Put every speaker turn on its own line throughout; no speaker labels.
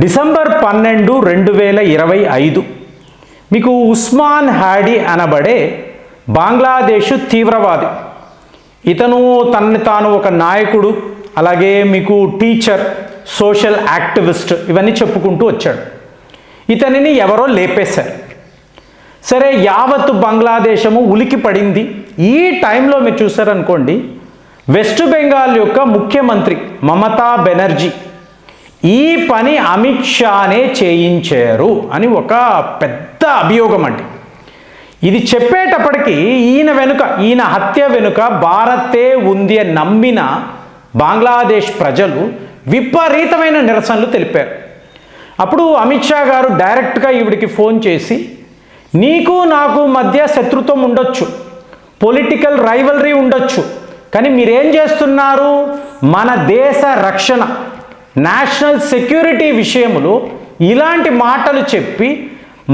December 12, 2025 మీకు ఉస్మాన్ హాడీ అనబడే బంగ్లాదేశ్ తీవ్రవాది. ఇతను తనని తాను ఒక నాయకుడు, అలాగే మీకు టీచర్, సోషల్ యాక్టివిస్ట్ ఇవన్నీ చెప్పుకుంటూ వచ్చాడు. ఇతనిని ఎవరో లేపేశారు. సరే, యావత్ బంగ్లాదేశము ఉలికి పడింది. ఈ టైంలో మీరు చూసారనుకోండి, వెస్ట్ బెంగాల్ యొక్క ముఖ్యమంత్రి మమతా బెనర్జీ ఈ పని అమిత్ షానే చేయించారు అని ఒక పెద్ద అభియోగం అండి. ఇది చెప్పేటప్పటికీ ఈయన హత్య వెనుక భారతే ఉంది అని నమ్మిన బంగ్లాదేశ్ ప్రజలు విపరీతమైన నిరసనలు తెలిపారు. అప్పుడు అమిత్ షా గారు డైరెక్ట్గా ఈవిడికి ఫోన్ చేసి, నీకు నాకు మధ్య శత్రుత్వం ఉండొచ్చు, పొలిటికల్ రైవలరీ ఉండొచ్చు, కానీ మీరేం చేస్తున్నారు, మన దేశ రక్షణ, నేషనల్ సెక్యూరిటీ విషయంలో ఇలాంటి మాటలు చెప్పి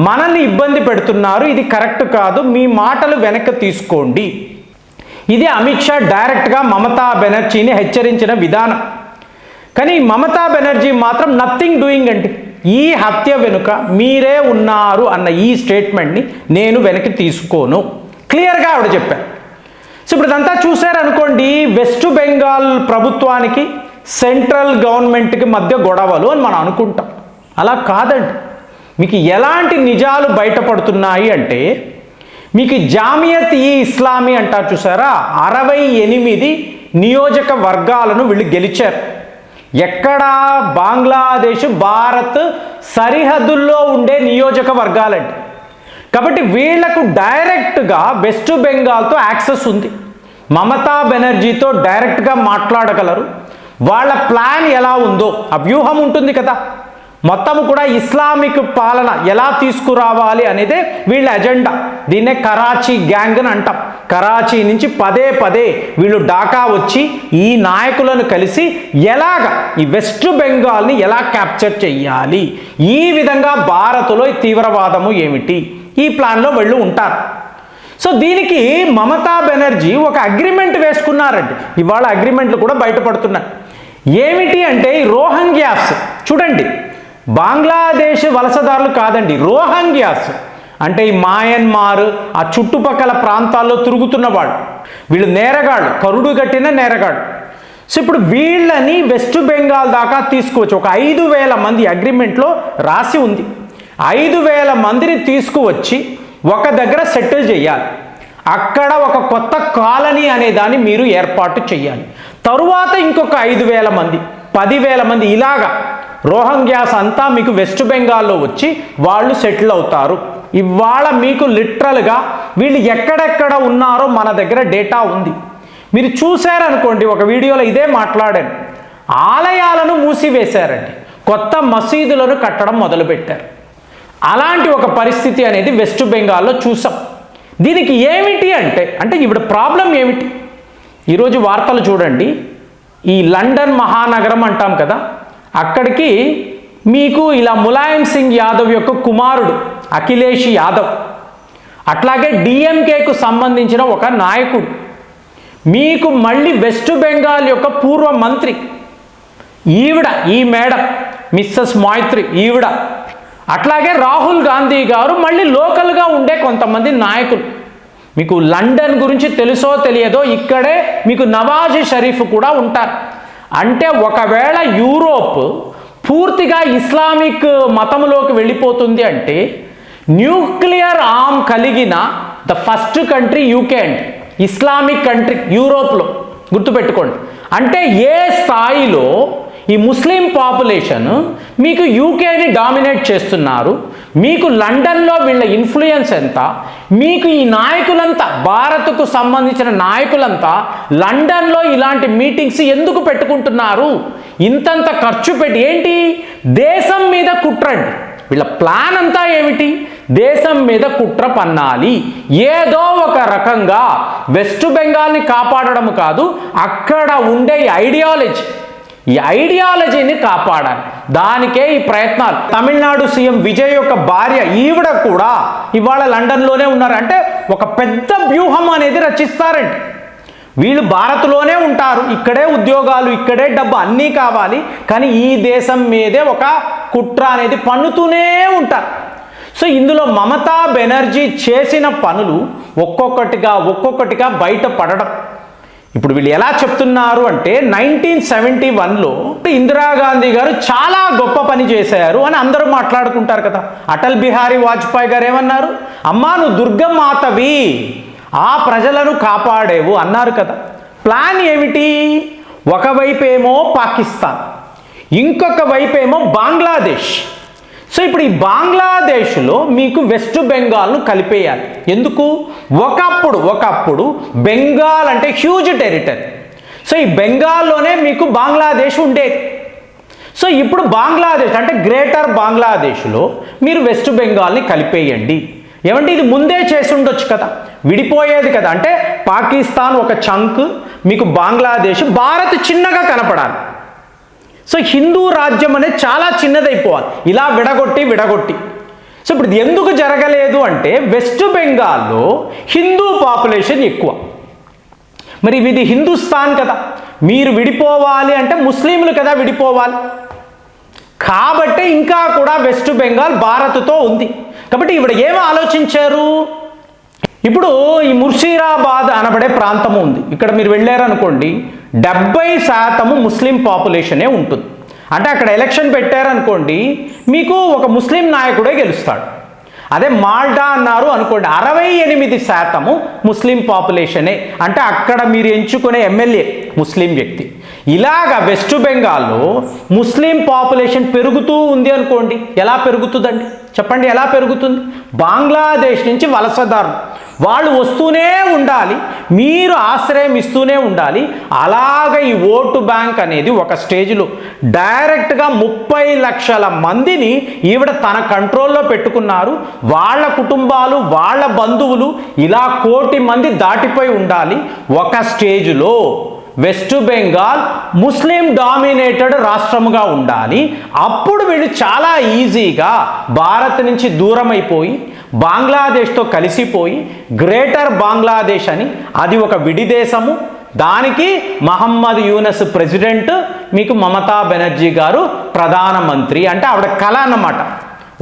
మనల్ని ఇబ్బంది పెడుతున్నారు, ఇది కరెక్ట్ కాదు, మీ మాటలు వెనక్కి తీసుకోండి. ఇది అమిత్ షా డైరెక్ట్గా మమతా బెనర్జీని హెచ్చరించిన విధానం. కానీ మమతా బెనర్జీ మాత్రం నథింగ్ డూయింగ్ అండి. ఈ హత్య వెనుక మీరే ఉన్నారు అన్న ఈ స్టేట్మెంట్ని నేను వెనక్కి తీసుకోను, క్లియర్గా ఆవిడ చెప్పారు. సో ఇప్పుడు ఇదంతా చూశారనుకోండి, వెస్ట్ బెంగాల్ ప్రభుత్వానికి సెంట్రల్ గవర్నమెంట్కి మధ్య గొడవలు అని మనం అనుకుంటాం. అలా కాదండి. మీకు ఎలాంటి నిజాలు బయటపడుతున్నాయి అంటే, మీకు జామియత్ ఈ ఇస్లామీ అంటారు చూసారా, 68 నియోజకవర్గాలను వీళ్ళు గెలిచారు. ఎక్కడా బంగ్లాదేశ్ భారత్ సరిహద్దుల్లో ఉండే నియోజకవర్గాలండి. కాబట్టి వీళ్లకు డైరెక్ట్గా వెస్ట్ బెంగాల్తో యాక్సెస్ ఉంది. మమతా బెనర్జీతో డైరెక్ట్గా మాట్లాడగలరు. వాళ్ళ ప్లాన్ ఎలా ఉందో ఆ వ్యూహం ఉంటుంది కదా, మొత్తం కూడా ఇస్లామిక్ పాలన ఎలా తీసుకురావాలి అనేదే వీళ్ళ ఎజెండా. దీన్నే కరాచీ గ్యాంగ్ అని అంటాం. కరాచీ నుంచి పదే వీళ్ళు ఢాకా వచ్చి ఈ నాయకులను కలిసి ఎలాగ ఈ వెస్ట్ బెంగాల్ని ఎలా క్యాప్చర్ చెయ్యాలి, ఈ విధంగా భారత్లో ఈ తీవ్రవాదము ఏమిటి, ఈ ప్లాన్లో వీళ్ళు ఉంటారు. సో దీనికి మమతా బెనర్జీ ఒక అగ్రిమెంట్ వేసుకున్నారండి. ఇవాళ అగ్రిమెంట్లు కూడా బయటపడుతున్నాయి. ఏమిటి అంటే, ఈ రోహింగ్యాస్ చూడండి, బంగ్లాదేశ్ వలసదారులు కాదండి, రోహింగ్యాస్ అంటే ఈ మయన్మార్ ఆ చుట్టుపక్కల ప్రాంతాల్లో తిరుగుతున్న వాళ్ళు, వీళ్ళు నేరగాళ్ళు, కరుడు గట్టిన నేరగాళ్ళు. సో ఇప్పుడు వీళ్ళని వెస్ట్ బెంగాల్ దాకా తీసుకువచ్చు. ఒక 5,000 మంది అగ్రిమెంట్లో రాసి ఉంది. 5,000 మందిని తీసుకువచ్చి ఒక దగ్గర సెటిల్ చేయాలి. అక్కడ ఒక కొత్త కాలనీ అనే దాన్ని మీరు ఏర్పాటు చేయాలి. తరువాత ఇంకొక 5,000 మంది, 10,000 మంది ఇలాగా రోహింగ్యాస్ అంతా మీకు వెస్ట్ బెంగాల్లో వచ్చి వాళ్ళు సెటిల్ అవుతారు. ఇవాళ మీకు లిటరల్గా వీళ్ళు ఎక్కడెక్కడ ఉన్నారో మన దగ్గర డేటా ఉంది. మీరు చూశారనుకోండి, ఒక వీడియోలో ఇదే మాట్లాడాను. ఆలయాలను మూసివేశారండి, కొత్త మసీదులను కట్టడం మొదలుపెట్టారు. అలాంటి ఒక పరిస్థితి అనేది వెస్ట్ బెంగాల్లో చూసాం. దీనికి ఏమిటి అంటే ఈవిడ ప్రాబ్లం ఏమిటి? ఈరోజు వార్తలు చూడండి, ఈ లండన్ మహానగరం అంటాం కదా, అక్కడికి మీకు ఇలా ములాయం సింగ్ యాదవ్ యొక్క కుమారుడు అఖిలేష్ యాదవ్, అట్లాగే డిఎంకేకు సంబంధించిన ఒక నాయకుడు, మీకు మళ్ళీ వెస్ట్ బెంగాల్ యొక్క పూర్వ మంత్రి ఈవిడ, ఈ మేడం మిస్సెస్ మైత్రి ఈవిడ, అట్లాగే రాహుల్ గాంధీ గారు, మళ్ళీ లోకల్గా ఉండే కొంతమంది నాయకులు. మీకు లండన్ గురించి తెలుసో తెలియదో, ఇక్కడే మీకు నవాజ్ షరీఫ్ కూడా ఉంటారు. అంటే ఒకవేళ యూరోప్ పూర్తిగా ఇస్లామిక్ మతంలోకి వెళ్ళిపోతుంది అంటే, న్యూక్లియర్ ఆర్మ్ కలిగిన ద ఫస్ట్ కంట్రీ యూకే అండి, ఇస్లామిక్ కంట్రీ యూరోప్లో, గుర్తుపెట్టుకోండి. అంటే ఏ స్థాయిలో ఈ ముస్లిం పాపులేషన్ మీకు యూకేని డామినేట్ చేస్తున్నారు, మీకు లండన్లో వీళ్ళ ఇన్ఫ్లుయెన్స్ ఎంత, మీకు ఈ నాయకులంతా, భారత్కు సంబంధించిన నాయకులంతా లండన్లో ఇలాంటి మీటింగ్స్ ఎందుకు పెట్టుకుంటున్నారు, ఇంతంత ఖర్చు పెట్టి, ఏంటి దేశం మీద కుట్రండి. వీళ్ళ ప్లాన్ అంతా ఏమిటి, దేశం మీద కుట్ర పన్నాలి, ఏదో ఒక రకంగా వెస్ట్ బెంగాల్ని కాపాడడం కాదు, అక్కడ ఉండే ఈ ఐడియాలజీని కాపాడాలి. దానికే ఈ ప్రయత్నాలు. తమిళనాడు సీఎం విజయ్ యొక్క భార్య ఈవిడ కూడా ఇవాళ లండన్లోనే ఉన్నారు. అంటే ఒక పెద్ద వ్యూహం అనేది రచిస్తారండి. వీళ్ళు భారత్లోనే ఉంటారు, ఇక్కడే ఉద్యోగాలు, ఇక్కడే డబ్బు అన్నీ కావాలి, కానీ ఈ దేశం మీదే ఒక కుట్ర అనేది పన్నుతూనే ఉంటారు. సో ఇందులో మమతా బెనర్జీ చేసిన పనులు ఒక్కొక్కటిగా బయటపడడం. ఇప్పుడు వీళ్ళు ఎలా చెప్తున్నారు అంటే 1971లో ఇందిరాగాంధీ గారు చాలా గొప్ప పని చేశారు అని అందరూ మాట్లాడుకుంటారు కదా. అటల్ బిహారీ వాజ్పేయి గారు ఏమన్నారు? అమ్మా నువ్వు దుర్గమాతవి, ఆ ప్రజలను కాపాడేవు అన్నారు కదా. ప్లాన్ ఏమిటి? ఒకవైపేమో పాకిస్తాన్, ఇంకొక వైపేమో బంగ్లాదేశ్. సో ఇప్పుడు ఈ బంగ్లాదేశ్లో మీకు వెస్ట్ బెంగాల్ను కలిపేయాలి. ఎందుకు? ఒకప్పుడు బెంగాల్ అంటే హ్యూజ్ టెరిటరీ. సో ఈ బెంగాల్లోనే మీకు బంగ్లాదేశ్ ఉండేది. సో ఇప్పుడు బంగ్లాదేశ్ అంటే గ్రేటర్ బంగ్లాదేశ్లో మీరు వెస్ట్ బెంగాల్ని కలిపేయండి. ఏమంటే ఇది ముందే చేసి ఉండొచ్చు కదా, విడిపోయేది కదా. అంటే పాకిస్తాన్ ఒక చంక్, మీకు బంగ్లాదేశ్, భారత్ చిన్నగా కనపడాలి. సో హిందూ రాజ్యం అనేది చాలా చిన్నదైపోవాలి ఇలా విడగొట్టి. సో ఇప్పుడు ఎందుకు జరగలేదు అంటే వెస్ట్ బెంగాల్లో హిందూ పాపులేషన్ ఎక్కువ. మరి ఇది హిందుస్థాన్ కదా, మీరు విడిపోవాలి అంటే ముస్లింలు కదా విడిపోవాలి. కాబట్టి ఇంకా కూడా వెస్ట్ బెంగాల్ భారత్తో ఉంది. కాబట్టి ఇప్పుడు ఏమి ఆలోచించారు? ఇప్పుడు ఈ ముర్షిదాబాద్ అనబడే ప్రాంతము ఉంది. ఇక్కడ మీరు వెళ్ళారనుకోండి 70% ముస్లిం పాపులేషనే ఉంటుంది. అంటే అక్కడ ఎలక్షన్ పెట్టారనుకోండి మీకు ఒక ముస్లిం నాయకుడే గెలుస్తాడు. అదే మాల్డా అన్నారు అనుకోండి 68% ముస్లిం పాపులేషనే. అంటే అక్కడ మీరు ఎంచుకునే ఎమ్మెల్యే ముస్లిం వ్యక్తి. ఇలాగా వెస్ట్ బెంగాల్లో ముస్లిం పాపులేషన్ పెరుగుతూ ఉంది అనుకోండి. ఎలా పెరుగుతుందండి చెప్పండి? ఎలా పెరుగుతుంది? బంగ్లాదేశ్ నుంచి వలసదారులు వాళ్ళు వస్తూనే ఉండాలి, మీరు ఆశ్రయం ఇస్తూనే ఉండాలి. అలాగ ఈ ఓటు బ్యాంక్ అనేది ఒక స్టేజ్లో డైరెక్ట్గా 30 లక్షల మందిని ఈవిడ తన కంట్రోల్లో పెట్టుకున్నారు. వాళ్ళ కుటుంబాలు, వాళ్ళ బంధువులు ఇలా 1 కోటి మంది దాటిపోయి ఉండాలి. ఒక స్టేజ్లో వెస్ట్ బెంగాల్ ముస్లిం డామినేటెడ్ రాష్ట్రముగా ఉండాలి. అప్పుడు వీళ్ళు చాలా ఈజీగా భారత్ నుంచి దూరం అయిపోయి బంగ్లాదేశ్తో కలిసిపోయి గ్రేటర్ బంగ్లాదేశ్ అని అది ఒక విడి దేశము. దానికి మహమ్మద్ యూనస్ ప్రెసిడెంట్, మీకు మమతా బెనర్జీ గారు ప్రధానమంత్రి. అంటే ఆవిడ కళ అన్నమాట.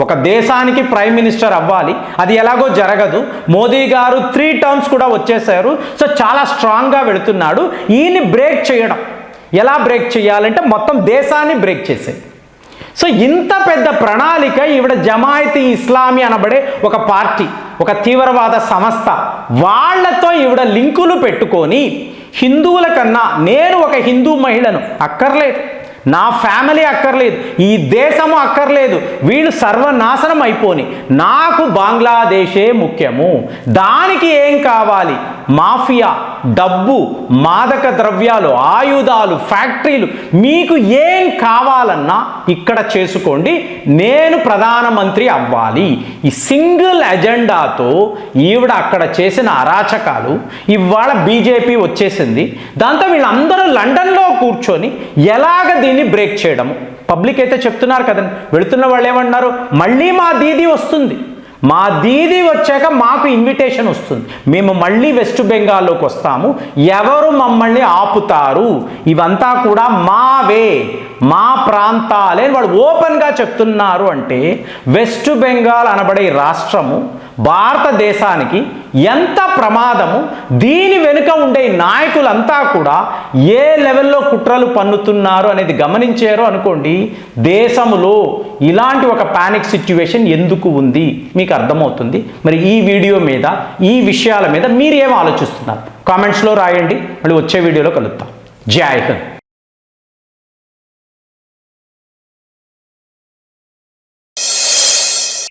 ఒక దేశానికి ప్రైమ్ మినిస్టర్ అవ్వాలి, అది ఎలాగో జరగదు. మోదీ గారు 3 టర్మ్స్ కూడా వచ్చేసారు. సో చాలా స్ట్రాంగ్గా వెళుతున్నాడు. ఈయన్ని బ్రేక్ చేయడం ఎలా బ్రేక్ చేయాలంటే మొత్తం దేశాన్ని బ్రేక్ చేసే. సో ఇంత పెద్ద ప్రణాళిక ఈవిడ జమాయత్ ఇస్లామీ అనబడే ఒక పార్టీ, ఒక తీవ్రవాద సంస్థ, వాళ్లతో ఈవిడ లింకులు పెట్టుకొని హిందువుల కన్నా నేను ఒక హిందూ మహిళను అక్కర్లేదు, నా ఫ్యామిలీ అక్కర్లేదు, ఈ దేశము అక్కర్లేదు, వీళ్ళు సర్వనాశనం అయిపోని, నాకు బంగ్లాదేశే ముఖ్యము. దానికి ఏం కావాలి? మాఫియా, డబ్బు, మాదక ద్రవ్యాలు, ఆయుధాలు, ఫ్యాక్టరీలు, మీకు ఏం కావాలన్నా ఇక్కడ చేసుకోండి, నేను ప్రధానమంత్రి అవ్వాలి. ఈ సింగిల్ ఎజెండాతో ఈవిడ అక్కడ చేసిన అరాచకాలు ఇవాళ బీజేపీ వచ్చేసింది. దాంతో వీళ్ళందరూ లండన్లో కూర్చొని ఎలాగ దీన్ని బ్రేక్ చేయడము. పబ్లిక్ అయితే చెప్తున్నారు కదండి, వెళుతున్న వాళ్ళు ఏమన్నారు? మళ్ళీ మా దీదీ వస్తుంది, మా దీదీ వచ్చాక మాకు ఇన్విటేషన్ వస్తుంది, మేము మళ్ళీ వెస్ట్ బెంగాల్లోకి వస్తాము, ఎవరు మమ్మల్ని ఆపుతారు? ఇవంతా కూడా మావే, మా ప్రాంతాలే వాళ్ళు ఓపెన్గా చెప్తున్నారు. అంటే వెస్ట్ బెంగాల్ అనబడే రాష్ట్రము భారతదేశానికి ఎంత ప్రమాదము, దీని వెనుక ఉండే నాయకులంతా కూడా ఏ లెవెల్లో కుట్రలు పన్నుతున్నారు అనేది గమనించారో అనుకోండి, దేశంలో ఇలాంటి ఒక పానిక్ సిచ్యువేషన్ ఎందుకు ఉంది మీకు అర్థమవుతుంది. మరి ఈ వీడియో మీద, ఈ విషయాల మీద మీరు ఏం ఆలోచిస్తున్నారు? కామెంట్స్లో రాయండి. మళ్ళీ వచ్చే వీడియోలో కలుద్దాం. జై హింద్.